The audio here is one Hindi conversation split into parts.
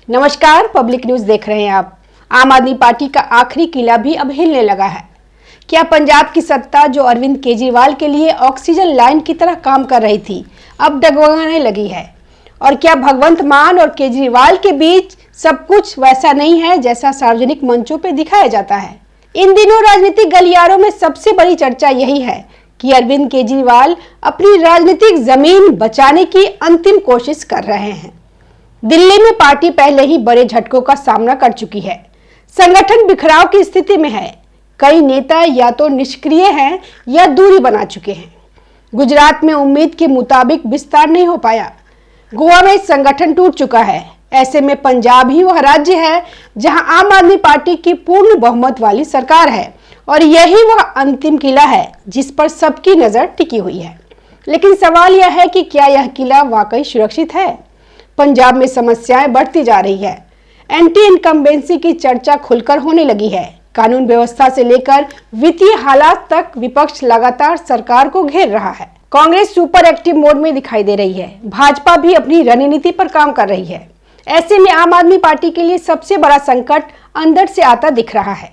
नमस्कार, पब्लिक न्यूज देख रहे हैं आप। आम आदमी पार्टी का आखिरी किला भी अब हिलने लगा है। क्या पंजाब की सत्ता जो अरविंद केजरीवाल के लिए ऑक्सीजन लाइन की तरह काम कर रही थी, अब डगमगाने लगी है? और क्या भगवंत मान और केजरीवाल के बीच सब कुछ वैसा नहीं है जैसा सार्वजनिक मंचों पर दिखाया जाता है? इन दिनों राजनीतिक गलियारों में सबसे बड़ी चर्चा यही है कि अरविंद केजरीवाल अपनी राजनीतिक जमीन बचाने की अंतिम कोशिश कर रहे हैं। दिल्ली में पार्टी पहले ही बड़े झटकों का सामना कर चुकी है। संगठन बिखराव की स्थिति में है। कई नेता या तो निष्क्रिय हैं या दूरी बना चुके हैं। गुजरात में उम्मीद के मुताबिक विस्तार नहीं हो पाया। गोवा में संगठन टूट चुका है। ऐसे में पंजाब ही वह राज्य है जहां आम आदमी पार्टी की पूर्ण बहुमत वाली सरकार है और यही वह अंतिम किला है जिस पर सबकी नजर टिकी हुई है। लेकिन सवाल यह है कि क्या यह किला वाकई सुरक्षित है? पंजाब में समस्याएं बढ़ती जा रही है। एंटी इनकम्बेंसी की चर्चा खुलकर होने लगी है। कानून व्यवस्था से लेकर वित्तीय हालात तक विपक्ष लगातार सरकार को घेर रहा है। कांग्रेस सुपर एक्टिव मोड में दिखाई दे रही है। भाजपा भी अपनी रणनीति पर काम कर रही है। ऐसे में आम आदमी पार्टी के लिए सबसे बड़ा संकट अंदर से आता दिख रहा है।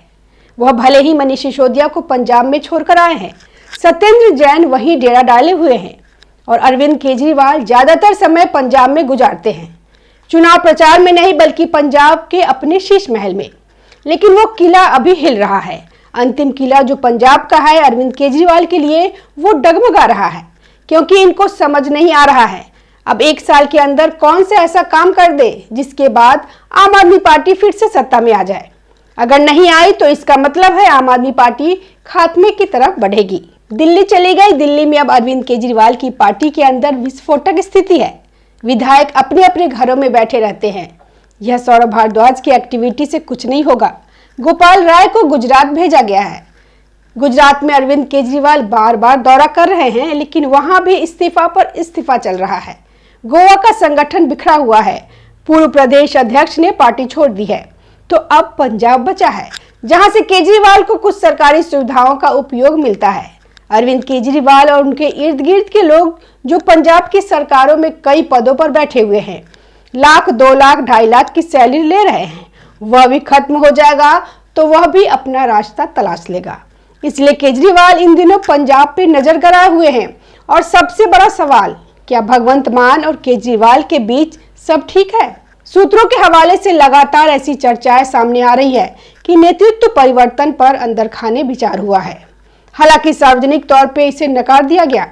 वह भले ही मनीष सिसोदिया को पंजाब में छोड़कर आए हैं, सत्येंद्र जैन वहीं डेरा डाले हुए हैं और अरविंद केजरीवाल ज्यादातर समय पंजाब में गुजारते हैं, चुनाव प्रचार में नहीं बल्कि पंजाब के अपने शीश महल में। लेकिन वो किला अभी हिल रहा है। अंतिम किला जो पंजाब का है अरविंद केजरीवाल के लिए, वो डगमगा रहा है क्योंकि इनको समझ नहीं आ रहा है अब एक साल के अंदर कौन सा ऐसा काम कर दे जिसके बाद आम आदमी पार्टी फिर से सत्ता में आ जाए। अगर नहीं आई तो इसका मतलब है आम आदमी पार्टी खात्मे की तरफ बढ़ेगी। दिल्ली चली गई। दिल्ली में अब अरविंद केजरीवाल की पार्टी के अंदर विस्फोटक स्थिति है। विधायक अपने अपने घरों में बैठे रहते हैं। यह सौरभ भारद्वाज की एक्टिविटी से कुछ नहीं होगा। गोपाल राय को गुजरात भेजा गया है। गुजरात में अरविंद केजरीवाल बार बार दौरा कर रहे हैं, लेकिन वहां भी इस्तीफा पर इस्तीफा चल रहा है। गोवा का संगठन बिखरा हुआ है। पूर्व प्रदेश अध्यक्ष ने पार्टी छोड़ दी है। तो अब पंजाब बचा है जहां से केजरीवाल को कुछ सरकारी सुविधाओं का उपयोग मिलता है। अरविंद केजरीवाल और उनके इर्द गिर्द के लोग जो पंजाब की सरकारों में कई पदों पर बैठे हुए हैं, लाख, 2 लाख, 2.5 लाख की सैलरी ले रहे हैं, वह भी खत्म हो जाएगा तो वह भी अपना रास्ता तलाश लेगा। इसलिए केजरीवाल इन दिनों पंजाब पे नजर गड़ाए हुए हैं। और सबसे बड़ा सवाल, क्या भगवंत मान और केजरीवाल के बीच सब ठीक है? सूत्रों के हवाले से लगातार ऐसी चर्चाएं सामने आ रही है कि नेतृत्व परिवर्तन पर अंदर खाने विचार हुआ है। हालांकि सार्वजनिक तौर पे इसे नकार दिया गया,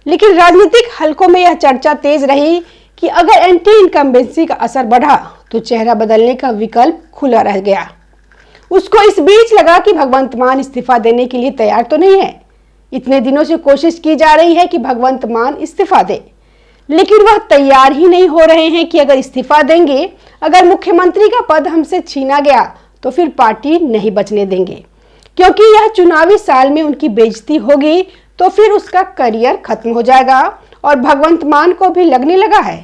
लेकिन राजनीतिक हलकों में यह चर्चा तेज रही कि अगर एंटी इनकम्बेंसी का असर बढ़ा तो चेहरा बदलने का विकल्प खुला रह गया। उसको इस बीच लगा कि भगवंत मान इस्तीफा देने के लिए तैयार तो नहीं है। इतने दिनों से कोशिश की जा रही है कि भगवंत मान इस्तीफा दे, लेकिन वह तैयार ही नहीं हो रहे हैं कि अगर इस्तीफा देंगे, अगर मुख्यमंत्री का पद हमसे छीना गया तो फिर पार्टी नहीं बचने देंगे, क्योंकि यह चुनावी साल में उनकी बेइज्जती होगी तो फिर उसका करियर खत्म हो जाएगा। और भगवंत मान को भी लगने लगा है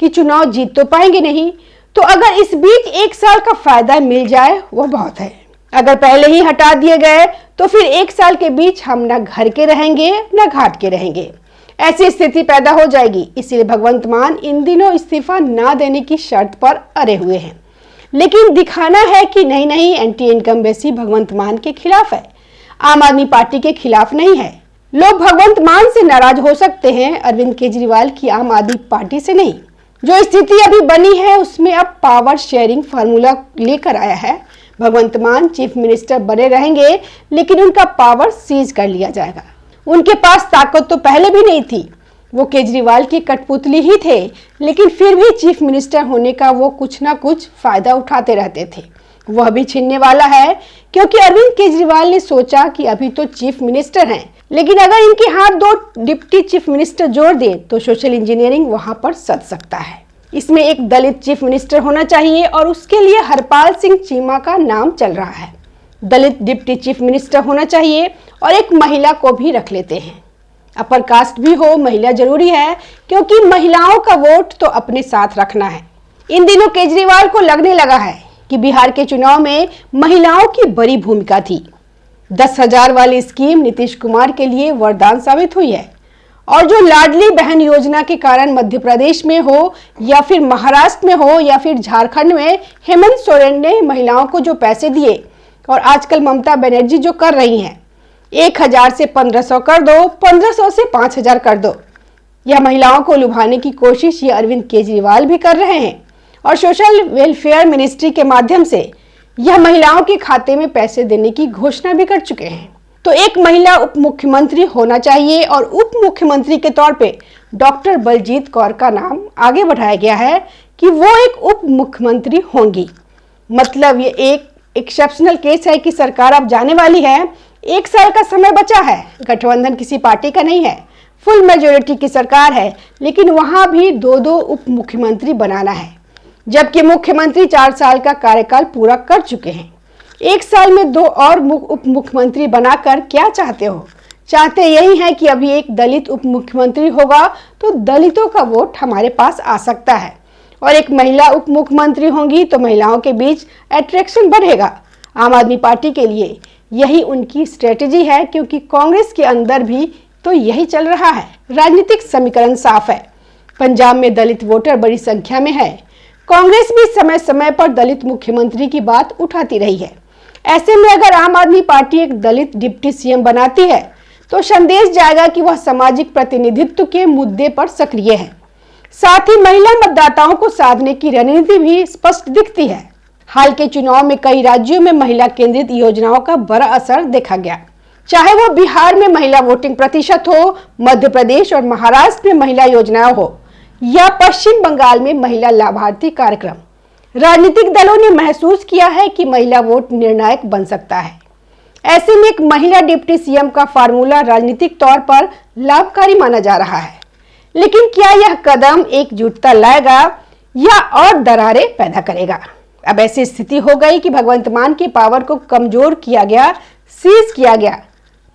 कि चुनाव जीत तो पाएंगे नहीं, तो अगर इस बीच 1 साल का फायदा मिल जाए वो बहुत है। अगर पहले ही हटा दिए गए तो फिर 1 साल के बीच हम न घर के रहेंगे न घाट के रहेंगे। ऐसी स्थिति पैदा हो जाएगी। इसलिए भगवंत मान इन दिनों इस्तीफा ना देने की शर्त पर अड़े हुए हैं, लेकिन दिखाना है कि नहीं, एंटी इनकम्बेंसी भगवंत मान के खिलाफ है, आम आदमी पार्टी के खिलाफ नहीं है। लोग भगवंत मान से नाराज हो सकते हैं, अरविंद केजरीवाल की आम आदमी पार्टी से नहीं। जो स्थिति अभी बनी है उसमें अब पावर शेयरिंग फार्मूला लेकर आया है। भगवंत मान चीफ मिनिस्टर बने रहेंगे, लेकिन उनका पावर सीज कर लिया जाएगा। उनके पास ताकत तो पहले भी नहीं थी, वो केजरीवाल की कठपुतली ही थे, लेकिन फिर भी चीफ मिनिस्टर होने का वो कुछ ना कुछ फायदा उठाते रहते थे। वह भी छिनने वाला है, क्योंकि अरविंद केजरीवाल ने सोचा कि अभी तो चीफ मिनिस्टर हैं, लेकिन अगर इनके हाथ 2 डिप्टी चीफ मिनिस्टर जोड़ दे तो सोशल इंजीनियरिंग वहां पर सध सकता है। इसमें एक दलित चीफ मिनिस्टर होना चाहिए और उसके लिए हरपाल सिंह चीमा का नाम चल रहा है। दलित डिप्टी चीफ मिनिस्टर होना चाहिए और एक महिला को भी रख लेते हैं। अपर कास्ट भी हो, महिला जरूरी है, क्योंकि महिलाओं का वोट तो अपने साथ रखना है। इन दिनों केजरीवाल को लगने लगा है कि बिहार के चुनाव में महिलाओं की बड़ी भूमिका थी। 10,000 वाली स्कीम नीतीश कुमार के लिए वरदान साबित हुई है और जो लाडली बहन योजना के कारण मध्य प्रदेश में हो या फिर महाराष्ट्र में हो या फिर झारखंड में हेमंत सोरेन ने महिलाओं को जो पैसे दिए और आजकल ममता बनर्जी जो कर रही हैं, 1000 से 1500 कर दो, 1500 से 5000 कर दो, यह महिलाओं को लुभाने की कोशिश ये अरविंद केजरीवाल भी कर रहे हैं और सोशल वेलफेयर मिनिस्ट्री के माध्यम से यह महिलाओं के खाते में पैसे देने की घोषणा भी कर चुके हैं। तो एक महिला उप मुख्यमंत्री होना चाहिए और उप मुख्यमंत्री के तौर पे डॉक्टर बलजीत कौर का नाम आगे बढ़ाया गया है कि वो एक उप मुख्यमंत्री होंगी। मतलब ये एक एक्सेप्शनल केस है कि सरकार अब जाने वाली है, 1 साल का समय बचा है, गठबंधन किसी पार्टी का नहीं है, फुल मेजोरिटी की सरकार है, लेकिन वहां भी 2-2 उप मुख्यमंत्री बनाना है, जबकि मुख्यमंत्री 4 साल का कार्यकाल पूरा कर चुके हैं। 1 साल में 2 और उप मुख्यमंत्री बनाकर क्या चाहते हो? चाहते यही है कि अभी एक दलित उप मुख्यमंत्री होगा तो दलितों का वोट हमारे पास आ सकता है और एक महिला उप मुख्यमंत्री होंगी तो महिलाओं के बीच अट्रैक्शन बढ़ेगा। आम आदमी पार्टी के लिए यही उनकी स्ट्रेटेजी है, क्योंकि कांग्रेस के अंदर भी तो यही चल रहा है। राजनीतिक समीकरण साफ है, पंजाब में दलित वोटर बड़ी संख्या में है। कांग्रेस भी समय समय पर दलित मुख्यमंत्री की बात उठाती रही है। ऐसे में अगर आम आदमी पार्टी एक दलित डिप्टी सीएम बनाती है तो संदेश जाएगा कि वह सामाजिक प्रतिनिधित्व के मुद्दे पर सक्रिय है। साथ ही महिला मतदाताओं को साधने की रणनीति भी स्पष्ट दिखती है। हाल के चुनाव में कई राज्यों में महिला केंद्रित योजनाओं का बड़ा असर देखा गया, चाहे वो बिहार में महिला वोटिंग प्रतिशत हो, मध्य प्रदेश और महाराष्ट्र में महिला योजनाएं हो या पश्चिम बंगाल में महिला लाभार्थी कार्यक्रम। राजनीतिक दलों ने महसूस किया है कि महिला वोट निर्णायक बन सकता है। ऐसे में एक महिला डिप्टी सीएम का फार्मूला राजनीतिक तौर पर लाभकारी माना जा रहा है, लेकिन क्या यह कदम एकजुटता लाएगा या और दरारें पैदा करेगा? अब ऐसी स्थिति हो गई कि भगवंत मान के पावर को कमजोर किया गया, सीज किया गया,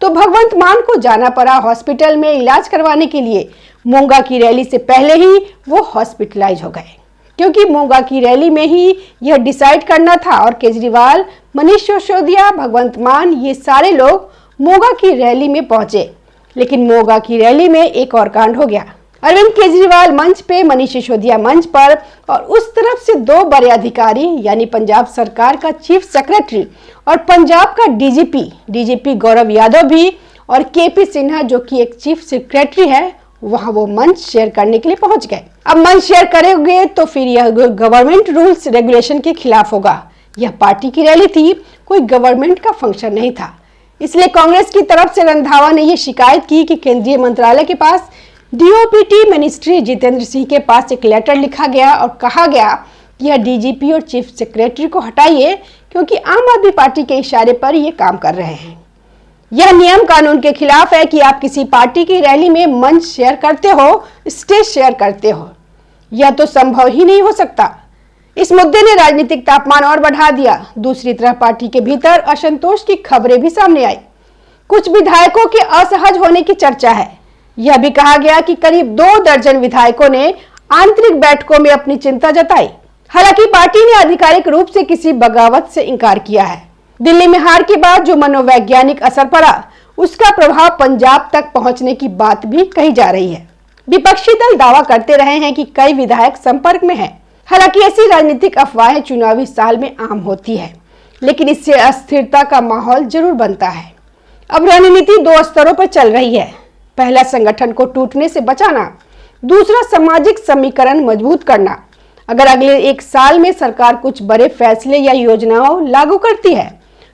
तो भगवंत मान को जाना पड़ा हॉस्पिटल में इलाज करवाने के लिए। मोंगा की रैली से पहले ही वो हॉस्पिटलाइज हो गए, क्योंकि मोंगा की रैली में ही यह डिसाइड करना था और केजरीवाल, मनीष सिसोदिया, भगवंत मान ये सारे लोग मोंगा की रैली में पहुंचे। लेकिन मोंगा की रैली में एक और कांड हो गया। अरविंद केजरीवाल मंच पे, मनीष सिसोदिया मंच पर और उस तरफ से 2 बड़े अधिकारी यानी पंजाब सरकार का चीफ सेक्रेटरी और पंजाब का डीजीपी गौरव यादव भी और केपी सिन्हा जो कि एक चीफ सेक्रेटरी है, वहां वो मंच शेयर करने के लिए पहुंच गए। अब मंच शेयर करेंगे तो फिर यह गवर्नमेंट रूल्स रेगुलेशन के खिलाफ होगा। यह पार्टी की रैली थी, कोई गवर्नमेंट का फंक्शन नहीं था। इसलिए कांग्रेस की तरफ से रंधावा ने यह शिकायत की कि केंद्रीय मंत्रालय के पास डीओपीटी मिनिस्ट्री जितेंद्र सिंह के पास एक लेटर लिखा गया और कहा गया कि यह डीजीपी और चीफ सेक्रेटरी को हटाइए, क्योंकि आम आदमी पार्टी के इशारे पर ये काम कर रहे हैं। यह नियम कानून के खिलाफ है कि आप किसी पार्टी की रैली में मंच शेयर करते हो, स्टेज शेयर करते हो। यह तो संभव ही नहीं हो सकता। इस मुद्दे ने राजनीतिक तापमान और बढ़ा दिया। दूसरी तरफ पार्टी के भीतर असंतोष की खबरें भी सामने आई। कुछ विधायकों के असहज होने की चर्चा है। यह भी कहा गया कि करीब 2 दर्जन विधायकों ने आंतरिक बैठकों में अपनी चिंता जताई। हालांकि पार्टी ने आधिकारिक रूप से किसी बगावत से इंकार किया है। दिल्ली में हार के बाद जो मनोवैज्ञानिक असर पड़ा, उसका प्रभाव पंजाब तक पहुंचने की बात भी कही जा रही है। विपक्षी दल दावा करते रहे हैं कि कई विधायक संपर्क में हैं। हालांकि ऐसी राजनीतिक अफवाहें चुनावी साल में आम होती है, लेकिन इससे अस्थिरता का माहौल जरूर बनता है। अब रणनीति 2 स्तरों पर चल रही है। पहला, संगठन को टूटने से बचाना। दूसरा, सामाजिक समीकरण मजबूत करना। अगर अगले 1 साल में सरकार कुछ बड़े फैसले या योजनाओं लागू करती है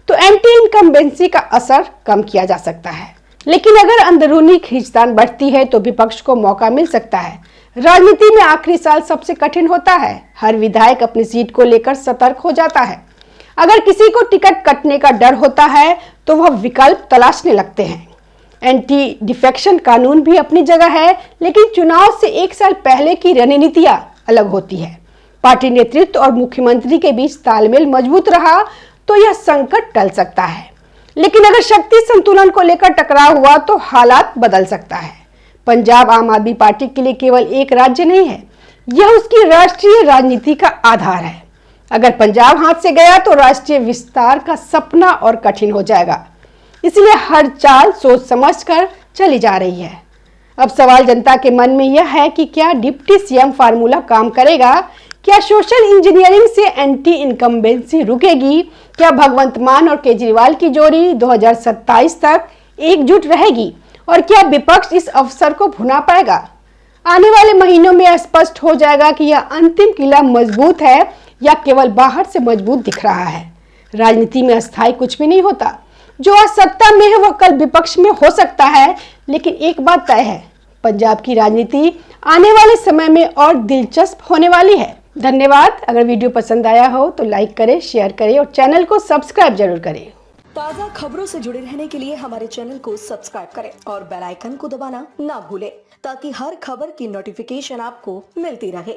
तो एंटी इनकम्बेंसी का असर कम किया जा सकता है। लेकिन अगर अंदरूनी खींचतान बढ़ती है तो विपक्ष को मौका मिल सकता है। राजनीति में आखिरी साल सबसे कठिन होता है। हर विधायक अपनी सीट को लेकर सतर्क हो जाता है। अगर किसी को टिकट कटने का डर होता है तो वह विकल्प तलाशने लगते हैं। एंटी डिफेक्शन कानून भी अपनी जगह है, लेकिन चुनाव से 1 साल पहले की रणनीतियां अलग होती है। पार्टी नेतृत्व और मुख्यमंत्री के बीच तालमेल मजबूत रहा तो यह संकट टल सकता है, लेकिन अगर शक्ति संतुलन को लेकर टकराव हुआ तो हालात बदल सकता है। पंजाब आम आदमी पार्टी के लिए केवल एक राज्य नहीं है, यह उसकी राष्ट्रीय राजनीति का आधार है। अगर पंजाब हाथ से गया तो राष्ट्रीय विस्तार का सपना और कठिन हो जाएगा। इसलिए हर चाल सोच समझकर चली जा रही है। अब सवाल जनता के मन में यह है कि क्या डिप्टी सीएम फार्मूला काम करेगा? क्या सोशल इंजीनियरिंग से एंटी इनकम्बेंसी रुकेगी? क्या भगवंत मान और केजरीवाल की जोड़ी 2027 तक एकजुट रहेगी? और क्या विपक्ष इस अवसर को भुना पाएगा? आने वाले महीनों में स्पष्ट हो जाएगा कि यह अंतिम किला मजबूत है या केवल बाहर से मजबूत दिख रहा है। राजनीति में अस्थायी कुछ भी नहीं होता। जो आज सत्ता में है वह कल विपक्ष में हो सकता है, लेकिन एक बात तय है, पंजाब की राजनीति आने वाले समय में और दिलचस्प होने वाली है। धन्यवाद। अगर वीडियो पसंद आया हो तो लाइक करें, शेयर करें और चैनल को सब्सक्राइब जरूर करें। ताज़ा खबरों से जुड़े रहने के लिए हमारे चैनल को सब्सक्राइब करें और बेल आइकन को दबाना ना भूलें ताकि हर खबर की नोटिफिकेशन आपको मिलती रहे।